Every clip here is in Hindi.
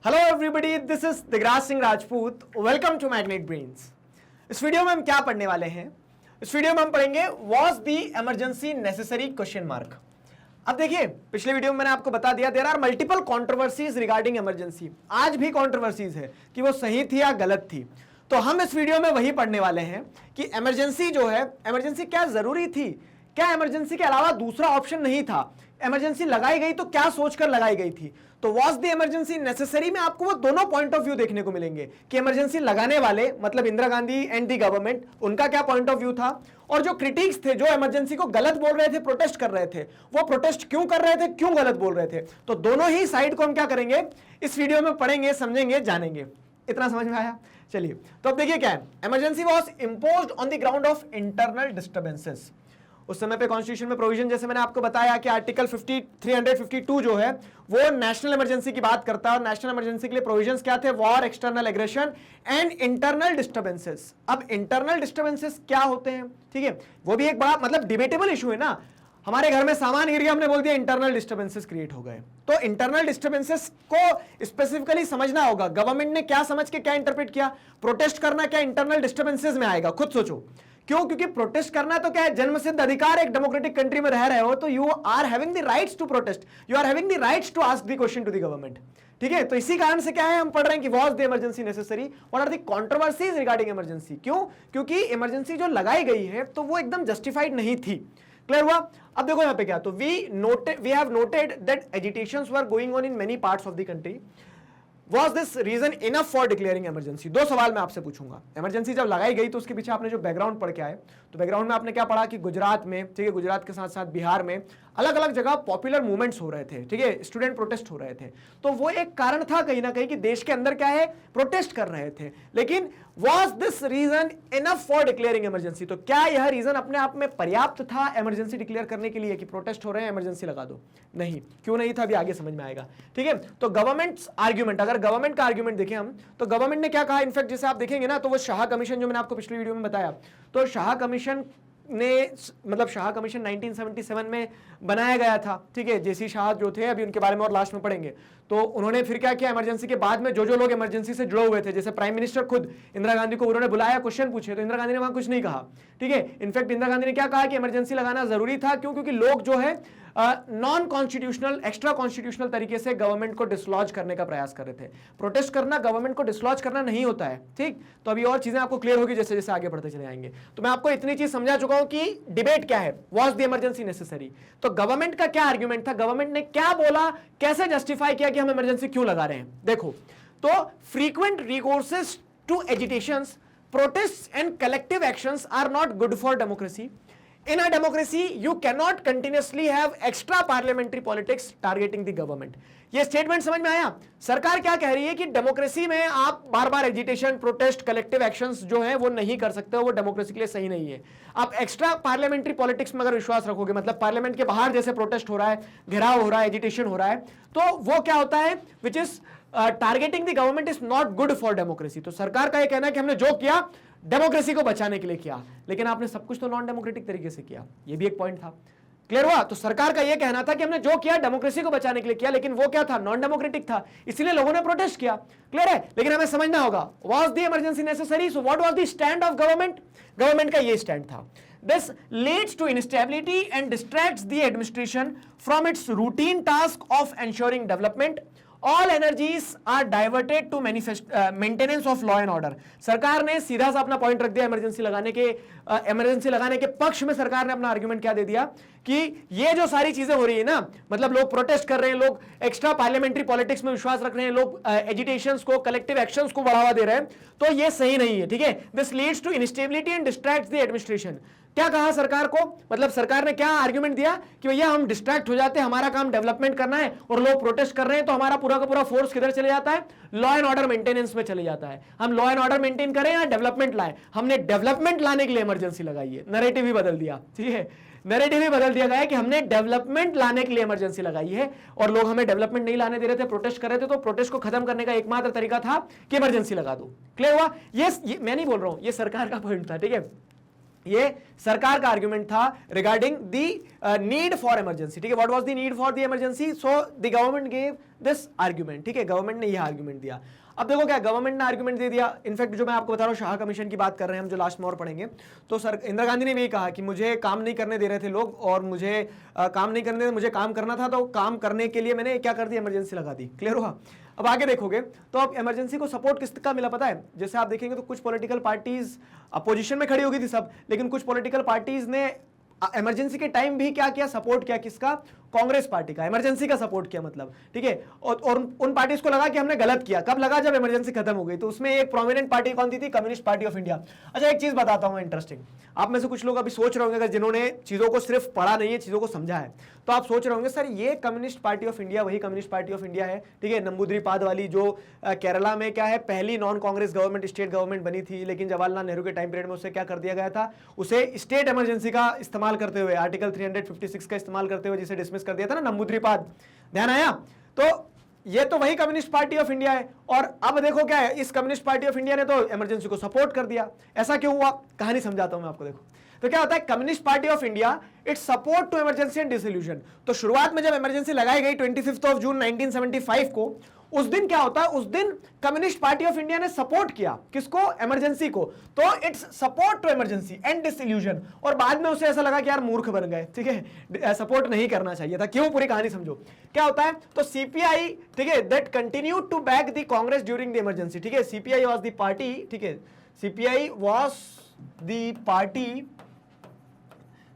Hello everybody, this is Digraj Singh Rajput. Welcome to magnet brains. इस वीडियो में हम क्या पढ़ने वाले हैं? इस वीडियो में हम पढ़ेंगे was the emergency necessary question mark. अब देखिए, पिछले वीडियो में मैंने आपको बता दिया there are multiple controversies regarding emergency. आज भी कंट्रोवर्सीज है कि वो सही थी या गलत थी। तो हम इस वीडियो में वही पढ़ने वाले हैं कि इमरजेंसी जो है, इमरजेंसी क्या जरूरी थी, क्या इमरजेंसी के अलावा दूसरा ऑप्शन नहीं था, इमरजेंसी लगाई गई तो क्या सोचकर लगाई गई थी। तो वॉज द इमरजेंसी नेसेसरी में आपको वो दोनों पॉइंट ऑफ व्यू देखने को मिलेंगे कि इमरजेंसी लगाने वाले मतलब Indira Gandhi and the government, उनका क्या पॉइंट ऑफ व्यू था, और जो क्रिटिक्स थे, जो इमरजेंसी को गलत बोल रहे थे, प्रोटेस्ट कर रहे थे, वो प्रोटेस्ट क्यों कर रहे थे, क्यों गलत बोल रहे थे। तो दोनों ही साइड को हम क्या करेंगे, इस वीडियो में पढ़ेंगे, समझेंगे, जानेंगे। इतना समझ में आया? चलिए, तो अब देखिए क्या है। Emergency was imposed on the ground of internal disturbances. उस समय पे कॉन्स्टिट्यूशन में प्रोविजन, जैसे मैंने आपको बताया कि आर्टिकल 352 जो है वो नेशनल इमरजेंसी की बात करता है, और नेशनल इमरजेंसी के लिए प्रोविजंस क्या थे? War, external aggression and internal disturbances. अब इंटरनल डिस्टर्बेंसेस क्या होते हैं, ठीक है, वो भी एक बड़ा मतलब डिबेटेबल इशू है ना। हमारे घर में सामान गिर गया, हमने बोल दिया इंटरनल डिस्टर्बेंसेस क्रिएट हो गए। तो इंटरनल डिस्टर्बेंसेस को स्पेसिफिकली समझना होगा। गवर्नमेंट ने क्या समझ के क्या इंटरप्रेट किया? प्रोटेस्ट करना क्या इंटरनल डिस्टर्बेंसेस में आएगा? खुद सोचो। क्यों? क्योंकि प्रोटेस्ट करना तो क्या है, जन्मसिद्ध अधिकार। एक डेमोक्रेटिक कंट्री में रह रहे हो तो you are having the rights to protest, you are having the rights to ask the question to the government. ठीक है, तो इसी कारण से क्या है, हम पढ़ रहे हैं कि was the emergency necessary, what are the controversies regarding emergency. क्यों? क्योंकि इमरजेंसी जो लगाई गई है तो वो एकदम जस्टिफाइड नहीं थी। क्लियर हुआ? अब देखो यहाँ पे क्या, तो we have noted that agitations were going on in many parts of the country. Was this reason enough for declaring emergency? दो सवाल मैं आपसे पूछूंगा। इमरजेंसी जब लगाई गई तो उसके पीछे आपने जो बैकग्राउंड पढ़ के आए, तो बैकग्राउंड में आपने क्या पढ़ा कि गुजरात में, ठीक है, गुजरात के साथ साथ बिहार में अलग अलग जगह पॉपुलर मूवमेंट्स हो रहे थे, ठीक है, स्टूडेंट प्रोटेस्ट हो रहे थे। तो वो एक कारण था कहीं ना कहीं कि देश के अंदर क्या है, प्रोटेस्ट कर रहे थे। लेकिन was this reason enough for declaring emergency? तो क्या यह रीजन अपने आप में पर्याप्त था इमरजेंसी डिक्लेयर करने के लिए कि प्रोटेस्ट हो रहे हैं, इमरजेंसी लगा दो? नहीं। क्यों नहीं था, अभी आगे समझ में आएगा। ठीक है, तो गवर्नमेंट्स आर्ग्यूमेंट, अगर गवर्नमेंट का आर्ग्यूमेंट देखें हम, तो गवर्नमेंट ने क्या कहा, इनफैक्ट जैसे आप देखेंगे ना, तो वो शाह कमीशन जो मैंने आपको पिछली वीडियो में बताया, तो शाह कमीशन ने मतलब शाह कमीशन 1977 में बनाया गया था। ठीक है, जेसी शाह जो थे, अभी उनके बारे में और लास्ट में पढ़ेंगे। तो उन्होंने फिर क्या किया, इमरजेंसी के बाद में जो जो लोग इमरजेंसी से जुड़े हुए थे, जैसे प्राइम मिनिस्टर खुद इंदिरा गांधी को उन्होंने बुलाया, क्वेश्चन पूछे, तो इंदिरा गांधी ने वहां कुछ नहीं कहा। ठीक है, इनफैक्ट इंदिरा गांधी ने क्या कहा कि इमरजेंसी लगाना जरूरी था। क्यों? क्योंकि लोग जो है नॉन कॉन्स्टिट्यूशनल, एक्स्ट्रा कॉन्स्टिट्यूशनल तरीके से गवर्नमेंट को डिसलॉज करने का प्रयास कर रहे थे। प्रोटेस्ट करना गवर्नमेंट को डिसलॉज करना नहीं होता है। ठीक, तो अभी और चीजें आपको क्लियर होगी जैसे जैसे आगे बढ़ते चले जाएंगे। तो मैं आपको इतनी चीज समझा चुका हूं कि डिबेट क्या है, वॉज द इमरजेंसी नेसेसरी। तो गवर्नमेंट का क्या आर्ग्यूमेंट था, गवर्नमेंट ने क्या बोला, कैसे जस्टिफाई किया कि हम इमरजेंसी क्यों लगा रहे हैं। देखो, तो frequent recourses to agitations, protest and collective actions are not good for democracy. In a democracy, you cannot continuously have extra parliamentary politics targeting the government. ये स्टेटमेंट समझ में आया? सरकार क्या कह रही है कि डेमोक्रेसी में आप बार बार एजिटेशन, प्रोटेस्ट, कलेक्टिव एक्शंस जो है वो नहीं कर सकते हो, वो डेमोक्रेसी के लिए सही नहीं है। आप एक्स्ट्रा पार्लियामेंट्री पॉलिटिक्स में अगर विश्वास रखोगे, मतलब पार्लियामेंट के बाहर जैसे प्रोटेस्ट हो रहा है, घेराव हो रहा है, एजिटेशन हो रहा है, तो वो क्या होता है, which is targeting the government is not good for democracy. तो सरकार का ये कहना है कि हमने जो किया डेमोक्रेसी को बचाने के लिए किया, लेकिन आपने सब कुछ तो नॉन डेमोक्रेटिक तरीके से किया। ये भी एक पॉइंट था। क्लियर हुआ? तो सरकार का यह कहना था कि हमने जो किया डेमोक्रेसी को बचाने के लिए किया, लेकिन वो क्या था, नॉन डेमोक्रेटिक था, इसीलिए लोगों ने प्रोटेस्ट किया। क्लियर है? लेकिन हमें समझना होगा, was the emergency necessary? So what was the stand of government? Government का ये स्टैंड था, this leads to instability and distracts the administration from its routine task of ensuring development. All energies are diverted to maintenance of law and order. सरकार ने सीधा सा अपना पॉइंट रख दिया इमरजेंसी लगाने के पक्ष में। सरकार ने अपना आर्गुमेंट क्या दे दिया कि ये जो सारी चीजें हो रही है ना, मतलब लोग प्रोटेस्ट कर रहे हैं, लोग एक्स्ट्रा पार्लियामेंट्री पॉलिटिक्स में विश्वास रख रहे हैं, लोग एजिटेशंस को, कलेक्टिव एक्शंस को बढ़ावा दे रहे हैं, तो ये सही नहीं है। ठीक है, this leads to instability and distracts the administration. क्या कहा सरकार को, मतलब सरकार ने क्या आर्गुमेंट दिया कि भैया हम डिस्ट्रैक्ट हो जाते हैं, हमारा काम डेवलपमेंट करना है और लोग प्रोटेस्ट कर रहे हैं, तो हमारा पूरा का पूरा फोर्स किधर चले जाता है, लॉ एंड ऑर्डर मेंटेनेंस में चले जाता है। हम लॉ एंड ऑर्डर मेंटेन करें या डेवलपमेंट लाए? हमने डेवलपमेंट लाने के लिए इमरजेंसी लगाई है। नैरेटिव ही बदल दिया। ठीक है, नैरेटिव ही बदल दिया गया है कि हमने डेवलपमेंट लाने के लिए इमरजेंसी लगाई है, और लोग हमें डेवलपमेंट नहीं लाने दे रहे थे, प्रोटेस्ट कर रहे थे, तो प्रोटेस्ट को खत्म करने का एकमात्र तरीका था कि इमरजेंसी लगा दो। क्लियर हुआ? ये मैं नहीं बोल रहा हूं, ये सरकार का पॉइंट था। ठीक है, ये सरकार का आर्गुमेंट था regarding the need for emergency, ठीक है, what was the need for the emergency, so the government gave this argument, ठीक है, गवर्नमेंट ने यह आर्गुमेंट दिया। अब देखो क्या गवर्नमेंट ने आर्गुमेंट दे दिया, इनफैक्ट जो मैं आपको बता रहा हूं शाह कमीशन की बात कर रहे हैं हम, जो लास्ट में और पढ़ेंगे, तो सर इंदिरा गांधी ने भी कहा कि मुझे काम नहीं करने दे रहे थे लोग और मुझे काम नहीं करने, मुझे काम करना था, तो काम करने के लिए मैंने क्या कर दिया, इमरजेंसी लगा दी। क्लियर हुआ? अब आगे देखोगे तो अब इमरजेंसी को सपोर्ट किसका मिला पता है, जैसे आप देखेंगे तो कुछ पॉलिटिकल पार्टीज अपोजिशन में खड़ी होगी थी सब, लेकिन कुछ पॉलिटिकल पार्टीज ने इमरजेंसी के टाइम भी क्या किया, सपोर्ट किया, किसका, कांग्रेस पार्टी का, इमरजेंसी का सपोर्ट किया मतलब, ठीक है, और उन पार्टीज को लगा कि हमने गलत किया, कब लगा, जब इमरजेंसी खत्म हो गई। तो उसमें एक प्रोमिनेंट पार्टी कौन थी, कम्युनिस्ट पार्टी ऑफ इंडिया। अच्छा एक चीज बताता हूं इंटरेस्टिंग, आप में से कुछ लोग अभी सोच रहे होंगे, अगर जिन्होंने चीजों को सिर्फ पढ़ा नहीं है, चीजों को समझा है, तो आप सोच रहे होंगे सर ये कम्युनिस्ट पार्टी ऑफ इंडिया वही कम्युनिस्ट पार्टी ऑफ इंडिया है, ठीक है, नंबूद्रीपाद वाली, जो केरला में क्या है पहली non Congress government state government बनी थी, लेकिन जवाहरलाल नेहरू के टाइम पीरियड में उसे क्या कर दिया गया था, उसे स्टेट इमरजेंसी का इस्तेमाल करते हुए, आर्टिकल 356 का इस्तेमाल करते हुए जिसे डिसमिस कर दिया था ना, नंबूद्रीपाद, ध्यान आया? तो ये तो वही कम्युनिस्ट पार्टी ऑफ इंडिया है, और अब देखो क्या है, इस कम्युनिस्ट पार्टी ऑफ इंडिया ने तो इमरजेंसी को सपोर्ट कर दिया। ऐसा क्यों हुआ, कहानी समझाता हूं मैं आपको। देखो तो क्या होता है, communist party of India its support to emergency and dissolution. तो शुरुआत में जब इमरजेंसी लगाई गई 25 जून 1975 को, उस दिन क्या होता है, उस दिन कम्युनिस्ट पार्टी ऑफ इंडिया ने सपोर्ट किया किसको, इमरजेंसी को, तो its support to emergency and dissolution. और बाद में उसे ऐसा लगा कि यार मूर्ख बन गए, ठीक है, सपोर्ट नहीं करना चाहिए था। क्यों, पूरी कहानी समझो क्या होता है। तो सीपीआई, ठीक है, that continued to back the Congress during the emergency, ठीक है, सीपीआई वाज द पार्टी, ठीक है, CPI was the party,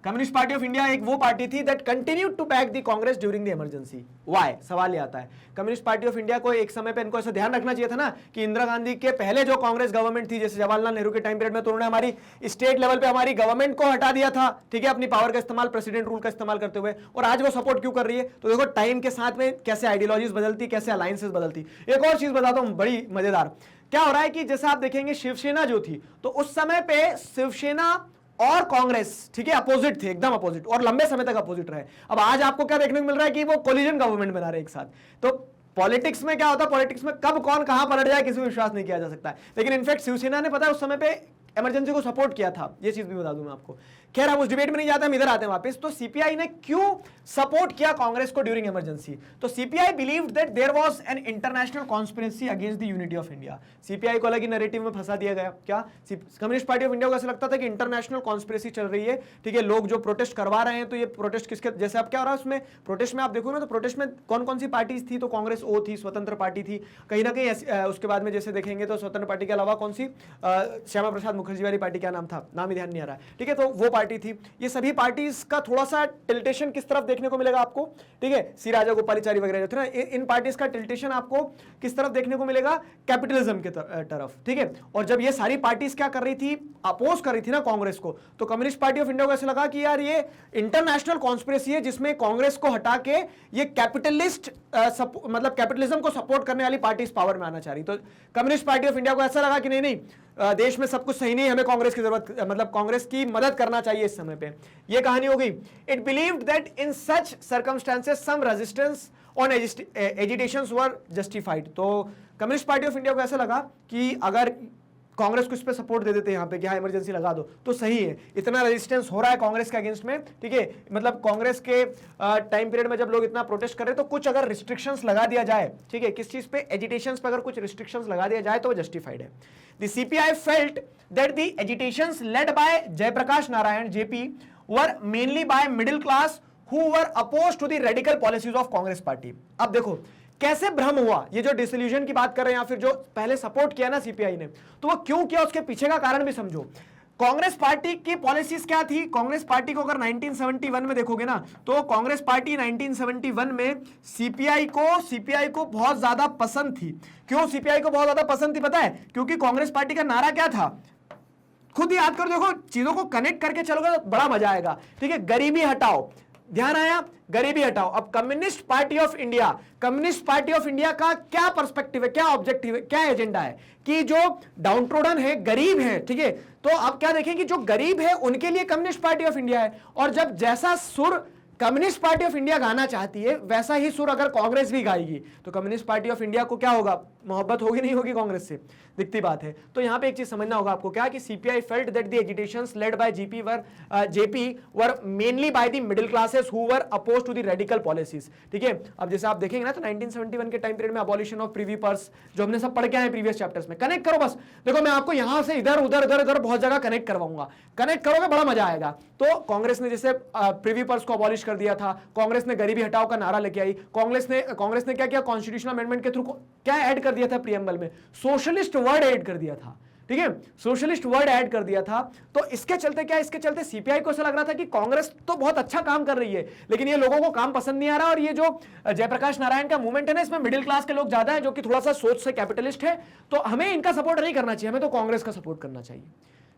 communist party of India एक वो पार्टी थी that continued to back the Congress during the emergency. Why, सवाल ये आता है, कम्युनिस्ट पार्टी ऑफ इंडिया को एक समय पे इनको ऐसा ध्यान रखना चाहिए था ना कि इंदिरा गांधी के पहले जो कांग्रेस गवर्नमेंट थी, जैसे जवाहरलाल नेहरू के टाइम पीरियड में, तो उन्होंने हमारी स्टेट लेवल पे हमारी गवर्नमेंट को हटा दिया था, ठीक है, अपनी पावर का इस्तेमाल, प्रेसिडेंट रूल का इस्तेमाल करते हुए, और आज वो सपोर्ट क्यों कर रही है। तो देखो टाइम के साथ में कैसे आइडियोलॉजीज बदलती, कैसे अलायंसेस बदलती। एक और चीज बताता हूं बड़ी मजेदार, क्या हो रहा है कि जैसे आप देखेंगे शिवसेना जो थी, तो उस समय पे शिवसेना और कांग्रेस, ठीक है, अपोजिट थे, एकदम अपोजिट, और लंबे समय तक अपोजिट रहे। अब आज आपको क्या देखने को मिल रहा है कि वो कोलिजन गवर्नमेंट बना रहे एक साथ। तो पॉलिटिक्स में क्या होता है, पॉलिटिक्स में कब कौन कहां पलट जाए किसी को विश्वास नहीं किया जा सकता है। लेकिन इनफैक्ट शिवसेना ने पता है उस समय पे इमरजेंसी को सपोर्ट किया था, ये चीज भी बता दूं मैं आपको। खैर हम उस डिबेट में नहीं जाते, हम इधर आते हैं वापस। तो सीपीआई ने क्यों सपोर्ट किया कांग्रेस को ड्यूरिंग इमरजेंसी, तो CPI believed that there was an international conspiracy against the unity of India. CPI को अलग ही नैरेटिव में फंसा दिया गया। क्या कम्युनिस्ट पार्टी ऑफ इंडिया को ऐसा लगता था कि इंटरनेशनल कॉन्स्पिरेसी चल रही है, ठीक है, लोग जो प्रोटेस्ट करवा रहे हैं, तो ये प्रोटेस्ट किसके, जैसे अब क्या हो रहा है उसमें प्रोटेस्ट में आप देखो ना, तो प्रोटेस्ट में कौन कौन सी पार्टीज थी, तो कांग्रेस ओ थी, स्वतंत्र पार्टी थी, कहीं ना कहीं उसके बाद में जैसे देखेंगे तो स्वतंत्र पार्टी के अलावा कौन सी, श्यामा प्रसाद मुखर्जी वाली पार्टी, क्या नाम था, नाम ही ध्यान नहीं आ रहा है, ठीक है, तो वो पार्टी थी। ये सभी पार्टीज का थोड़ा सा टिल्टेशन किस तरफ देखने को मिलेगा आपको, ठीक है, सी राजा गोपालाचारी वगैरह जो थे ना, इन पार्टीज का टिल्टेशन आपको किस तरफ देखने को मिलेगा, कैपिटलिज्म के तरफ, ठीक है। और जब ये सारी पार्टीज क्या कर रही थी, अपोज कर रही थी ना कांग्रेस को, तो कम्युनिस्ट पार्टी ऑफ इंडिया को ऐसा लगा कि यार ये इंटरनेशनल कॉन्स्पिरेसी है जिसमें कांग्रेस को हटा के ये कैपिटलिस्ट मतलब कैपिटलिज्म को सपोर्ट करने वाली पार्टीज पावर में आना चाह रही। तो कम्युनिस्ट पार्टी ऑफ इंडिया को ऐसा लगा कि नहीं नहीं, देश में सब कुछ सही नहीं, हमें कांग्रेस की जरूरत, मतलब कांग्रेस की मदद करना चाहिए इस समय पे। ये कहानी हो गई। It believed that in such circumstances some resistance on agitations were justified. तो कम्युनिस्ट पार्टी ऑफ इंडिया को ऐसा लगा कि अगर कांग्रेस को इस पे सपोर्ट दे देते हैं यहाँ पे कि हाँ इमरजेंसी लगा दो तो सही है, इतना रेजिस्टेंस हो रहा है कांग्रेस के अगेंस्ट में, ठीक है, मतलब कांग्रेस के टाइम पीरियड में जब लोग इतना प्रोटेस्ट कर रहे तो कुछ अगर रिस्ट्रिक्शंस लगा दिया जाए, ठीक है, किस चीज पे, एजिटेशंस पे अगर कुछ रिस्ट्रिक्शंस लगा दिया जाए तो वो जस्टिफाइड है। The CPI felt that the agitations led by Jayaprakash Narayan JP were mainly by middle class who were opposed to the radical policies of Congress party. अब देखो कैसे भ्रम हुआ, ये जो डिसोल्यूशन की बात कर रहे हैं या फिर जो पहले सपोर्ट किया ना सीपीआई ने, तो वो क्यों किया, उसके पीछे का कारण भी समझो। कांग्रेस पार्टी की पॉलिसीज क्या थी, कांग्रेस पार्टी को अगर 1971 में देखोगे ना, तो कांग्रेस पार्टी 1971 में सीपीआई को बहुत ज्यादा पसंद थी। क्यों सीपीआई को बहुत ज्यादा पसंद थी पता है, क्योंकि कांग्रेस पार्टी का नारा क्या था, खुद याद करो, देखो चीजों को कनेक्ट करके चलोगे तो बड़ा मजा आएगा, ठीक है, गरीबी हटाओ, ध्यान आया, गरीबी हटाओ। अब कम्युनिस्ट पार्टी ऑफ इंडिया का क्या पर्सपेक्टिव है, क्या ऑब्जेक्टिव है, क्या एजेंडा है कि जो डाउन ट्रोडन है, गरीब है, ठीक है, तो आप क्या देखें कि जो गरीब है उनके लिए कम्युनिस्ट पार्टी ऑफ इंडिया है। और जब जैसा सुर कम्युनिस्ट पार्टी ऑफ इंडिया गाना चाहती है, वैसा ही सुर अगर कांग्रेस भी गाएगी तो कम्युनिस्ट पार्टी ऑफ इंडिया को क्या होगा, मोहब्बत होगी नहीं होगी कांग्रेस से, दिखती बात है। तो यहां पे एक चीज समझना होगा आपको, क्या कि CPI felt that the agitations led by JP were mainly by the middle classes who were opposed to the radical policies. ठीक है, अब जैसे आप देखेंगे ना तो 1971 के टाइम पीरियड में अबॉलिशन ऑफ प्रीवी पर्स, जो हमने सब पढ़ के आए प्रीवियस चैप्टर्स में, कनेक्ट करो बस। देखो मैं आपको यहां से इधर उधर इधर उधर बहुत जगह कनेक्ट करवाऊंगा, कनेक्ट करोगे बड़ा मजा आएगा। तो कांग्रेस ने जैसे प्रीवी पर्स को अबॉलिश कर दिया था, कांग्रेस ने गरीबी हटाओ का नारा लेके आई, कांग्रेस ने क्या किया, कॉन्स्टिट्यूशनल अमेंडमेंट के थ्रू क्या ऐड कर दिया था प्रीएम्बल में, सोशलिस्ट वर्ड ऐड कर दिया था। ठीक है, सोशलिस्ट वर्ड ऐड कर दिया था। तो इसके चलते क्या, इसके चलते सीपीआई को ऐसा लग रहा था कि कांग्रेस तो बहुत अच्छा काम कर रही है, लेकिन ये लोगों को काम पसंद नहीं आ रहा, और ये जो जयप्रकाश नारायण का मूवमेंट है ना, इसमें मिडिल क्लास के लोग ज्यादा है, जो कि थोड़ा सा सोच से कैपिटलिस्ट है, तो हमें इनका सपोर्ट नहीं करना चाहिए, हमें तो कांग्रेस का सपोर्ट करना चाहिए।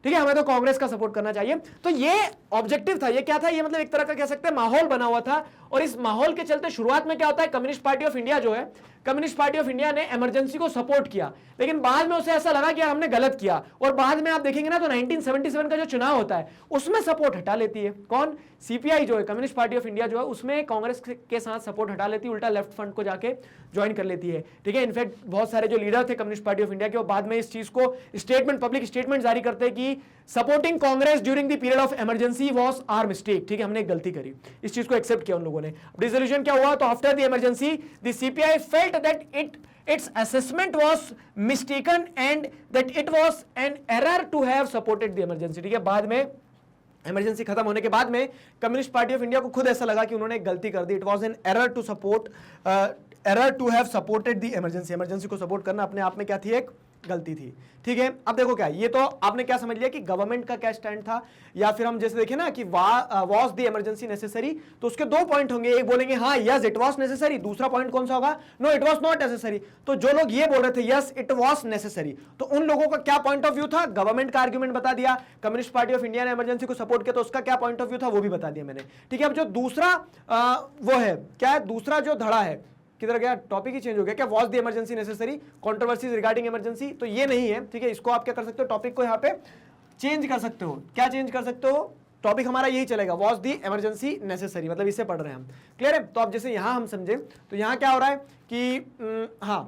ठीक है, हमें तो कांग्रेस का सपोर्ट करना चाहिए। तो ये ऑब्जेक्टिव था, ये क्या था, ये मतलब एक तरह का कह सकते हैं माहौल बना हुआ था। और इस माहौल के चलते शुरुआत में क्या होता है, कम्युनिस्ट पार्टी ऑफ इंडिया जो है, कम्युनिस्ट पार्टी ऑफ इंडिया ने इमरजेंसी को सपोर्ट किया, लेकिन बाद में उसे ऐसा लगा कि यार हमने गलत किया, और बाद में आप देखेंगे ना तो 1977 का जो चुनाव होता है उसमें सपोर्ट हटा लेती है। कौन, सीपीआई जो है, कम्युनिस्ट पार्टी ऑफ इंडिया जो है, उसमें कांग्रेस के साथ सपोर्ट हटा लेती है, उल्टा लेफ्ट फ्रंट को जाके ज्वाइन कर लेती है। ठीक है, इनफैक्ट बहुत सारे जो लीडर थे कम्युनिस्ट पार्टी ऑफ इंडिया के, वो बाद में इस चीज को स्टेटमेंट, पब्लिक स्टेटमेंट जारी करते हैं कि supporting Congress during the period of emergency was our mistake. ठीक है, हमने एक गलती करी, इस चीज को एक्सेप्ट किया उन लोगों ने। डिसोल्यूशन क्या हुआ, तो after the emergency the CPI felt that its assessment was mistaken and that it was an error to have supported the emergency। ठीक है, बाद में इमरजेंसी खत्म होने के बाद में कम्युनिस्ट पार्टी ऑफ इंडिया को खुद ऐसा लगा कि उन्होंने एक गलती कर दी। It was an error to support, error to have supported the emergency. Emergency को सपोर्ट करना अपने आप में क्या थी, एक गलती थी। ठीक है, अब देखो क्या, ये तो आपने क्या समझ लिया कि गवर्नमेंट का क्या स्टैंड था, या फिर हम जैसे देखें ना कि वाज द इमरजेंसी नेसेसरी, तो उसके दो पॉइंट होंगे, एक बोलेंगे हाँ यस इट वाज नेसेसरी, दूसरा पॉइंट कौन सा होगा, no it was not necessary. तो जो लोग ये बोल रहे थे यस इट वाज नेसेसरी, तो उन लोगों का क्या पॉइंट ऑफ व्यू था, गवर्नमेंट का आर्ग्यूमेंट बता दिया, कम्युनिस्ट पार्टी ऑफ इंडिया ने इमरजेंसी को सपोर्ट किया तो उसका क्या पॉइंट ऑफ व्यू था वो भी बता दिया मैंने। ठीक है, अब जो दूसरा वो है क्या है, दूसरा जो धड़ा है, किधर गया, टॉपिक ही चेंज हो गया क्या, was the emergency necessary, controversies regarding emergency, तो ये नहीं है। ठीक है, इसको आप क्या कर सकते हो, टॉपिक को यहाँ पे चेंज कर सकते हो। क्या चेंज कर सकते हो, टॉपिक हमारा यही चलेगा, वाज द इमरजेंसी नेसेसरी, मतलब इसे पढ़ रहे हैं हम। क्लियर है, तो अब जैसे यहां हम समझे तो यहां क्या हो रहा है कि हाँ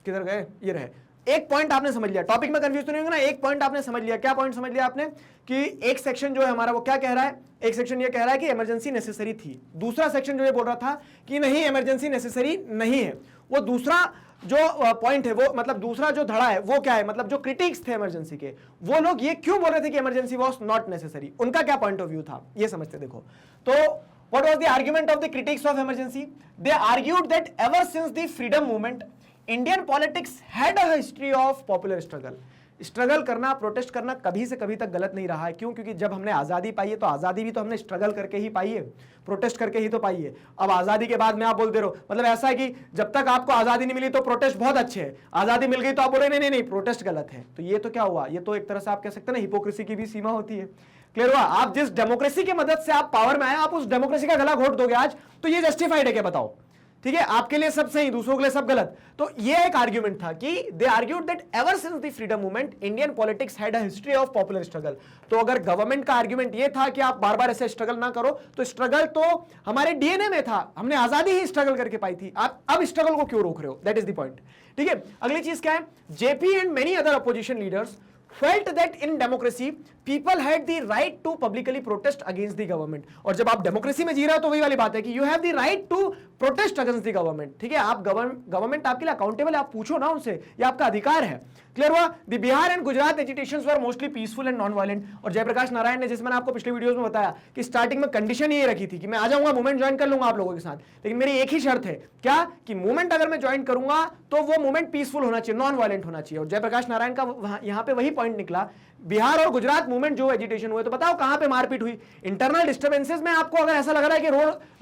किधर गए, ये रहे, एक पॉइंट आपने समझ लिया, टॉपिक में कंफ्यूज तो नहीं होगा ना, एक पॉइंट आपने समझ लिया। क्या पॉइंट समझ लिया आपने, कि एक सेक्शन जो है हमारा वो क्या कह रहा है, एक सेक्शन ये कह रहा है कि इमरजेंसी नेसेसरी थी, दूसरा सेक्शन जो ये बोल रहा था कि नहीं इमरजेंसी नेसेसरी नहीं है। वो दूसरा जो पॉइंट है, वो मतलब दूसरा जो धड़ा है वो क्या है, मतलब जो क्रिटिक्स थे इमरजेंसी के, वो लोग ये क्यों बोल रहे थे कि इमरजेंसी वाज नॉट नेसेसरी, उनका क्या पॉइंट ऑफ व्यू था, ये समझते देखो। तो what was the argument of the critics of emergency, they argued that ever since the freedom movement Indian politics had a history of popular struggle. Struggle करना, प्रोटेस्ट करना कभी से कभी तक गलत नहीं रहा है। क्यों, क्योंकि जब हमने आज़ादी पाई है तो आज़ादी भी तो हमने स्ट्रगल करके ही पाई है, प्रोटेस्ट करके ही तो पाई है। अब आज़ादी के बाद में आप बोलते रहो, मतलब ऐसा है कि जब तक आपको आज़ादी नहीं मिली तो प्रोटेस्ट बहुत अच्छे है, आज़ादी मिल गई तो आप बोले नहीं नहीं प्रोटेस्ट गलत है। तो ये तो क्या हुआ, ये तो एक तरह से आप कह सकते हैं ना, हिपोक्रेसी की भी सीमा होती है। क्लियर हुआ, आप जिस डेमोक्रेसी की मदद से आप पावर में आए, आप उस डेमोक्रेसी का गला घोट दोगे आज, तो ये जस्टिफाइड है क्या बताओ। ठीक है, आपके लिए सब सही, दूसरों के लिए सब गलत। तो ये एक आर्ग्यूमेंट था कि they argued that ever since the freedom movement Indian politics had a history of popular struggle. तो अगर गवर्नमेंट का आर्ग्यूमेंट ये था कि आप बार बार ऐसे स्ट्रगल ना करो, तो स्ट्रगल तो हमारे डीएनए में था, हमने आजादी ही स्ट्रगल करके पाई थी, आप अब स्ट्रगल को क्यों रोक रहे हो, दैट इज द पॉइंट। ठीक है, अगली चीज क्या है, JP and many other opposition leaders felt that in democracy people had the right to publicly protest against the government। और जब आप डेमोक्रेसी में जी रहे हो तो वही वाली बात है कि you have the right to protest against the government। ठीक है, आप गवर्नमेंट आपके लिए अकाउंटेबल है, आप पूछो ना उनसे, ये आपका अधिकार है। क्लियर हुआ, the Bihar and Gujarat agitations were mostly peaceful and non violent. और जयप्रकाश नारायण ने, जैसे मैंने आपको पिछले वीडियोस में बताया कि स्टार्टिंग में कंडीशन ये रखी थी कि मैं आ जाऊंगा, मूवमेंट ज्वाइन कर लूंगा आप लोगों के साथ, लेकिन मेरी एक ही शर्त है, क्या कि मूवमेंट अगर मैं ज्वाइन करूंगा तो वो मूवमेंट पीसफुल होना चाहिए, नॉन वायलेंट होना चाहिए। और जयप्रकाश नारायण का यहाँ पे वही पॉइंट निकला, बिहार और गुजरात मूवमेंट जो एजिटेशन हुए, तो बताओ कहां पे मारपीट हुई, इंटरनल डिस्टर्बेंसेस में। आपको अगर ऐसा लग रहा है कि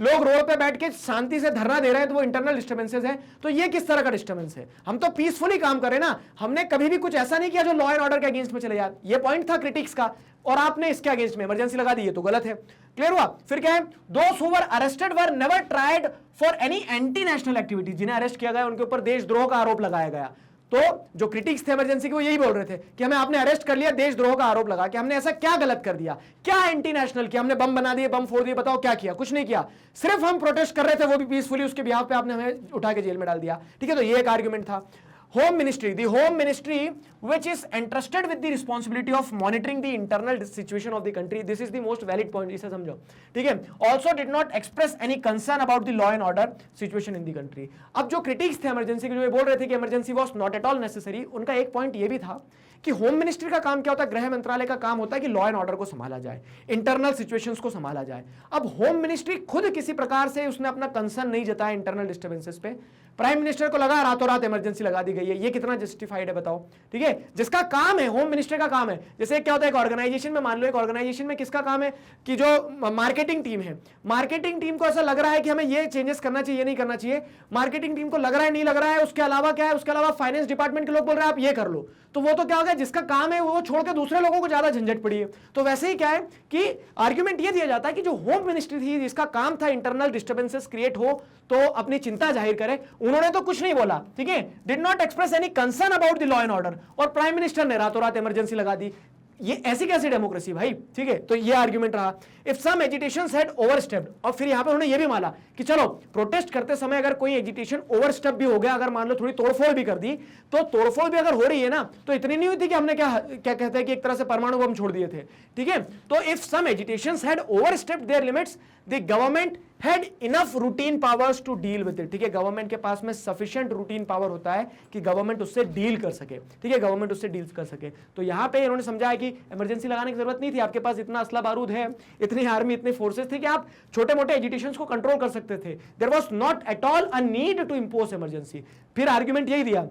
लोग रोड पे बैठ के शांति से धरना दे रहे हैं तो वो इंटरनल डिस्टर्बेंसेस है, तो ये किस तरह का डिस्टर्बेंस है, हम तो पीसफुली काम कर रहे हैं ना, हमने कभी भी कुछ ऐसा नहीं किया जो लॉ एंड ऑर्डर के अगेंस्ट में चले जाए। ये पॉइंट था क्रिटिक्स का, और आपने इसके अगेंस्ट में इमरजेंसी लगा दी, ये तो गलत है। क्लियर हुआ, फिर क्या है, those who were arrested were never tried for any anti national activity. जिन्हें अरेस्ट किया गया उनके ऊपर देशद्रोह का आरोप लगाया गया, तो जो क्रिटिक्स थे इमरजेंसी के वो यही बोल रहे थे कि हमें आपने अरेस्ट कर लिया देशद्रोह का आरोप लगा कि हमने ऐसा क्या गलत कर दिया, क्या एंटी नेशनल किया, हमने बम बना दिए, बम फोड़ दिए, बताओ क्या किया? कुछ नहीं किया, सिर्फ हम प्रोटेस्ट कर रहे थे, वो भी पीसफुली, उसके बिहाफ पे आपने हमें उठा के जेल में डाल दिया। ठीक है, तो ये एक आर्ग्यूमेंट था। Home Ministry, the Home Ministry which is entrusted with the responsibility of monitoring the internal situation of the country, this is the most valid point, इसे समझो, ठीक है, also did not express any concern about the law and order situation in the country। अब जो critics थे इमरजेंसी के, जो ये बोल रहे थे कि emergency was not at all necessary, उनका एक पॉइंट ये भी था कि होम मिनिस्ट्री का काम क्या होता है, गृह मंत्रालय का काम होता है कि लॉ एंड ऑर्डर को संभाला जाए, इंटरनल सिचुएशंस को संभाला जाए। अब होम मिनिस्ट्री खुद किसी प्रकार से उसने अपना कंसर्न नहीं जताया इंटरनल डिस्टर्बेंसेस पे, प्राइम मिनिस्टर को लगा रातों रात इमरजेंसी लगा दी गई है, ये कितना जस्टिफाइड है बताओ? ठीक है, जिसका काम है, होम मिनिस्टर का काम है, जैसे क्या होता है एक ऑर्गेनाइजेशन में, मान लो एक ऑर्गेनाइजेशन में किसका काम है कि जो मार्केटिंग टीम है, मार्केटिंग टीम को ऐसा लग रहा है कि हमें ये चेंजेस करना चाहिए, ये नहीं करना चाहिए, मार्केटिंग टीम को लग रहा है नहीं लग रहा है, उसके अलावा क्या है, उसके अलावा फाइनेंस डिपार्टमेंट के लोग बोल रहे हैं आप ये कर लो, तो वो तो क्या होगा, जिसका काम है वो छोड़ के दूसरे लोगों को ज्यादा झंझट पड़ी है। तो वैसे ही क्या है कि आर्ग्यूमेंट ये दिया जाता है कि जो होम मिनिस्ट्री थी, जिसका काम था इंटरनल डिस्टर्बेंसेस क्रिएट हो तो अपनी चिंता जाहिर करे, उन्होंने तो कुछ नहीं बोला, ठीक है, did not express any concern about the law and order, और प्राइम मिनिस्टर ने रातों रात इमरजेंसी लगा दी। ये ऐसी कैसी डेमोक्रेसी भाई? ठीक है, तो ये आर्ग्यूमेंट रहा। इफ सम एजिटेशंस हैड ओवरस्टेप्ड, और फिर यहां पे उन्होंने ये भी माना कि चलो प्रोटेस्ट करते समय अगर कोई एजिटेशन ओवरस्टेप भी हो गया, अगर मान लो थोड़ी तोड़फोड़ भी कर दी, तो तोड़फोड़ भी अगर हो रही है ना, तो इतनी नहीं हुई थी कि हमने क्या क्या कहते हैं कि एक तरह से परमाणु बम छोड़ दिए थे। ठीक है, तो if some agitations had overstepped their limits, the government had enough routine powers to deal with it. ठीक है, गवर्नमेंट के पास में सफिशिएंट रूटीन पावर होता है कि गवर्नमेंट उससे डील कर सके। ठीक है, गवर्नमेंट उससे डील कर सके। तो यहां पे इन्होंने समझा है कि इमरजेंसी लगाने की जरूरत नहीं थी, आपके पास इतना असला बारूद है, इतनी आर्मी, इतने फोर्सेस थे कि आप छोटे मोटे एजिटेशंस को कंट्रोल कर सकते थे। There was not at all a need to impose emergency. फिर आर्ग्यूमेंट यही दिया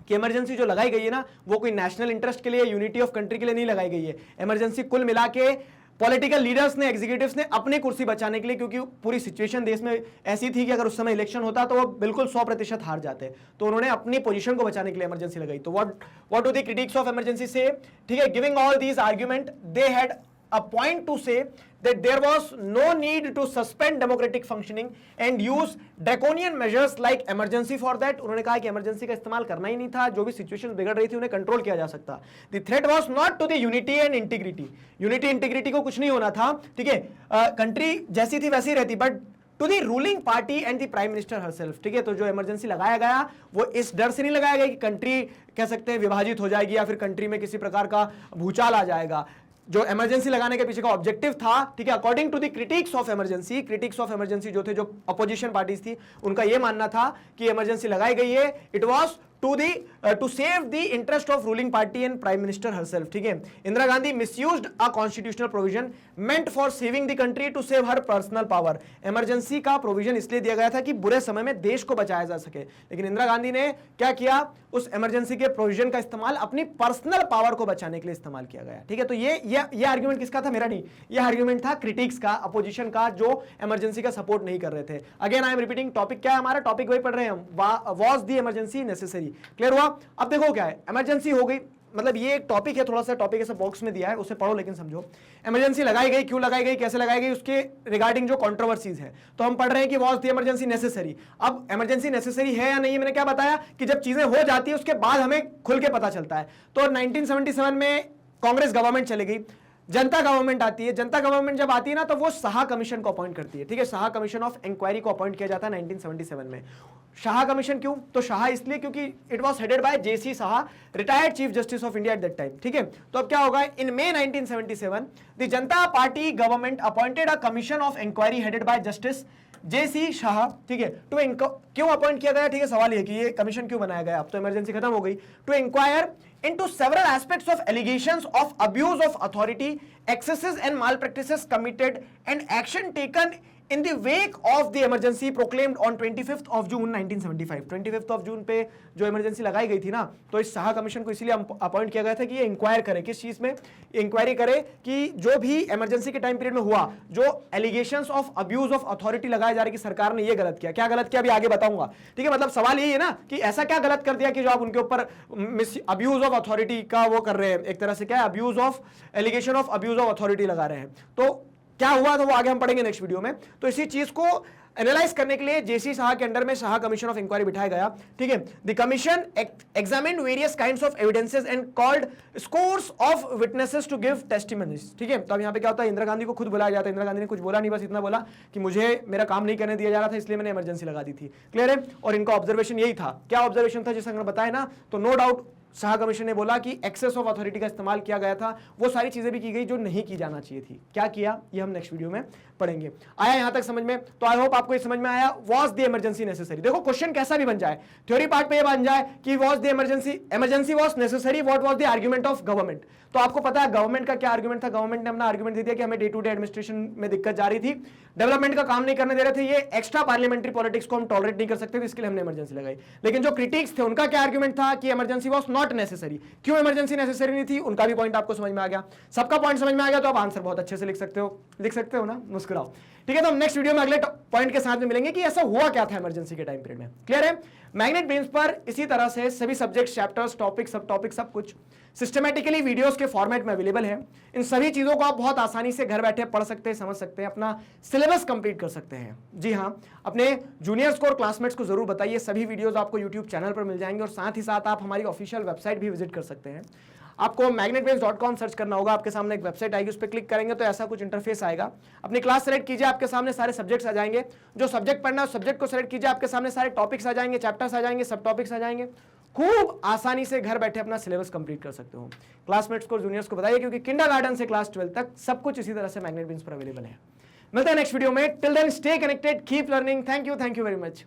कि इमरजेंसी जो लगाई गई है ना, वो कोई नेशनल इंटरेस्ट के लिए, यूनिटी ऑफ कंट्री के लिए नहीं लगाई गई है। इमरजेंसी कुल मिला के पॉलिटिकल लीडर्स ने, एग्जीक्यूटिव्स ने अपनी कुर्सी बचाने के लिए, क्योंकि पूरी सिचुएशन देश में ऐसी थी कि अगर उस समय इलेक्शन होता तो वो बिल्कुल 100% हार जाते, तो उन्होंने अपनी पोजीशन को बचाने के लिए इमरजेंसी लगाई। तो what do the critics of emergency से? ठीक है, giving all these argument, they had a point to say that there was no need to suspend democratic functioning and use draconian measures like emergency for that। उन्होंने कहा कि इमरजेंसी का इस्तेमाल करना ही नहीं था, जो भी सिचुएशन बिगड़ रही थी उन्हें कंट्रोल किया जा सकता। The threat was not to the unity and integrity, unity integrity को कुछ नहीं होना था। ठीक है, कंट्री जैसी थी वैसी रहती, but to the ruling party and the prime minister herself. ठीक है, तो जो इमरजेंसी लगाया गया वो इस डर से नहीं लगाया गया कि कंट्री कह सकते हैं विभाजित हो जाएगी या फिर कंट्री में किसी प्रकार का भूचाल आ जाएगा। जो इमरजेंसी लगाने के पीछे का ऑब्जेक्टिव था, ठीक है, according to the critics of emergency, critics of emergency जो थे, जो अपोजिशन पार्टीज थी, उनका यह मानना था कि इमरजेंसी लगाई गई है, it was to save the interest of ruling party and prime minister herself। ठीक है, Indira Gandhi misused a constitutional provision meant for saving the country to save her personal power। Emergency का प्रोविजन इसलिए दिया गया था कि बुरे समय में देश को बचाया जा सके, लेकिन इंदिरा गांधी ने क्या किया, उस इमरजेंसी के प्रोविजन का इस्तेमाल अपनी पर्सनल पावर को बचाने के लिए इस्तेमाल किया गया। ठीक है, तो ये आर्ग्यूमेंट किसका था? मेरा नहीं, ये आर्ग्यूमेंट था क्रिटिक्स का, अपोजिशन का, जो इमरजेंसी का सपोर्ट नहीं कर रहे थे। Again I am repeating, topic क्या है हमारा? टॉपिक वही पढ़ रहे हैं हम, was the emergency necessary. Clear हुआ? अब देखो क्या है, इमरजेंसी हो गई, मतलब ये एक टॉपिक है, थोड़ा सा टॉपिक ऐसा बॉक्स में दिया है, उसे पढ़ो लेकिन समझो। इमरजेंसी लगाई गई, क्यों लगाई गई, कैसे लगाई गई, उसके रिगार्डिंग जो कंट्रोवर्सीज है, तो हम पढ़ रहे हैं कि वाज द इमरजेंसी नेसेसरी। अब इमरजेंसी नेसेसरी है या नहीं, मैंने क्या बताया कि जब चीजें हो जाती है उसके बाद हमें खुल के पता चलता है। तो 1977 में कांग्रेस गवर्नमेंट चली गई, जनता गवर्नमेंट आती है। जनता गवर्नमेंट जब आती है ना, तो वो शाह कमीशन को अपॉइंट करती है। ठीक है, शाह कमीशन ऑफ इंक्वायरी को अपॉइंट किया जाता है 1977 में। शाह कमीशन क्यों? तो शाह इसलिए क्योंकि it was headed by J C Shah, retired chief justice of India at that time. ठीक है, तो अब क्या होगा, in May 1977 the Janata Party government appointed a commission of inquiry headed by justice J C Shah. ठीक है, क्यों अपॉइंट किया गया? ठीक है, सवाल ये कि ये कमीशन क्यों बनाया गया? अब तो इमरजेंसी खत्म हो गई। To inquire into several aspects of allegations of abuse of authority, excesses and malpractices committed and action taken in the wake of the emergency proclaimed on 25th of June 1975। 25th of June पे जो इमरजेंसी लगाई गई थी ना, तो इस शाह कमीशन को इसीलिए अपॉइंट किया गया था कि ये इंक्वायर करे, किस चीज में इंक्वायरी करे कि जो भी इमरजेंसी के टाइम पीरियड में हुआ, जो allegations of abuse of authority लगाए जा रहे कि सरकार ने ये गलत किया। क्या गलत किया अभी आगे बताऊंगा। ठीक है, मतलब सवाल यही है ना कि ऐसा क्या गलत कर दिया कि जो आप उनके ऊपर अब्यूज ऑफ अथॉरिटी का वो कर रहे हैं, एक तरह से क्या है, abuse of allegation of abuse of authority लगा रहे हैं। तो क्या हुआ था वो आगे हम पढ़ेंगे नेक्स्ट वीडियो में। तो इसी चीज को एनालाइज करने के लिए जेसी शाह के अंडर में शाह कमीशन ऑफ इंक्वायरी बिठाया गया, ठीक है। The commission examined various kinds of evidences and called scores of witnesses to give testimonies, ठीक है। तो अब यहाँ पे क्या होता है, इंदिरा गांधी को खुद बुलाया जाता है, इंदिरा गांधी ने कुछ बोला नहीं, बस इतना बोला कि मुझे मेरा काम नहीं करने दिया जा रहा था इसलिए मैंने इमरजेंसी लगा दी थी, क्लियर है। और इनका ऑब्जर्वेशन यही था, क्या ऑब्जर्वेशन था जैसे बताया ना, तो नो डाउट शाह कमीशन ने बोला कि एक्सेस ऑफ अथॉरिटी का इस्तेमाल किया गया था, वो सारी चीजें भी की गई जो नहीं की जाना चाहिए थी। क्या किया ये हम नेक्स्ट वीडियो में पढ़ेंगे। आया यहां तक समझ में? तो आई होप आपको ये समझ में आया वाज द इमरजेंसी नेसेसरी। देखो क्वेश्चन कैसा भी बन जाए, थ्योरी पार्ट पे ये बन जाए कि was the emergency was necessary, what was the argument of government. तो आपको पता है गवर्नमेंट का क्या आर्गुमेंट था, गवर्नमेंट ने अपना आर्गुमेंट दे दिया कि हमें डे टू डे एडमिनिस्ट्रेशन में दिक्कत जा रही थी, डेवलपमेंट का काम नहीं करने दे रहे थे, ये एक्स्ट्रा पार्लियामेंट्री पॉलिटिक्स को हम टॉलरेट नहीं कर सकते थे, इसके लिए हमने इमरजेंसी लगाई। लेकिन जो क्रिटिक्स थे उनका क्या आर्गुमेंट था कि इमरजेंसी वाज नॉट नेसेसरी। क्यों इमरजेंसी नेसेसरी नहीं थी, उनका भी पॉइंट आपको समझ में आ गया। सबका पॉइंट समझ में आ गया तो आप आंसर बहुत अच्छे से लिख सकते हो ना, मुस्कुराओ, ठीक है। तो हम नेक्स्ट वीडियो में अगले पॉइंट के साथ में मिलेंगे कि ऐसा हुआ क्या था इमरजेंसी के टाइम पीरियड में, क्लियर है। मैग्नेट ब्रेन्स पर इसी तरह से सभी सब्जेक्ट, चैप्टर्स, टॉपिक, सब टॉपिक, सब कुछ सिस्टमैटिकली वीडियोस के फॉर्मेट में अवेलेबल है। इन सभी चीजों को आप बहुत आसानी से घर बैठे पढ़ सकते हैं, समझ सकते हैं, अपना सिलेबस कंप्लीट कर सकते हैं। जी हाँ, अपने जूनियर्स को और क्लासमेट्स को जरूर बताइए, सभी वीडियोस आपको यूट्यूब चैनल पर मिल जाएंगे और साथ ही साथ आप हमारी ऑफिशियल वेबसाइट भी विजिट कर सकते हैं। आपको magnetbrains.com सर्च करना होगा, आपके सामने एक वेबसाइट आएगी, उस पर क्लिक करेंगे तो ऐसा कुछ इंटरफेस आएगा। अपनी क्लास सेलेक्ट कीजिए, आपके सामने सारे सब्जेक्ट्स आ जाएंगे, जो सब्जेक्ट पढ़ना है उस सब्जेक्ट को सेलेक्ट कीजिए, आपके सामने सारे टॉपिक्स आ जाएंगे, चैप्टर्स आ जाएंगे, सब टॉपिक्स आ जाएंगे। खूब आसानी से घर बैठे अपना सिलेबस कंप्लीट कर सकते हो। क्लासमेट्स को, जूनियर्स को बताइए, क्योंकि किंडरगार्टन से क्लास 12 तक सब कुछ इसी तरह से मैग्नेट ब्रेन्स पर अवेलेबल है। मिलते हैं नेक्स्ट वीडियो में, till then stay connected, keep learning. Thank you very much.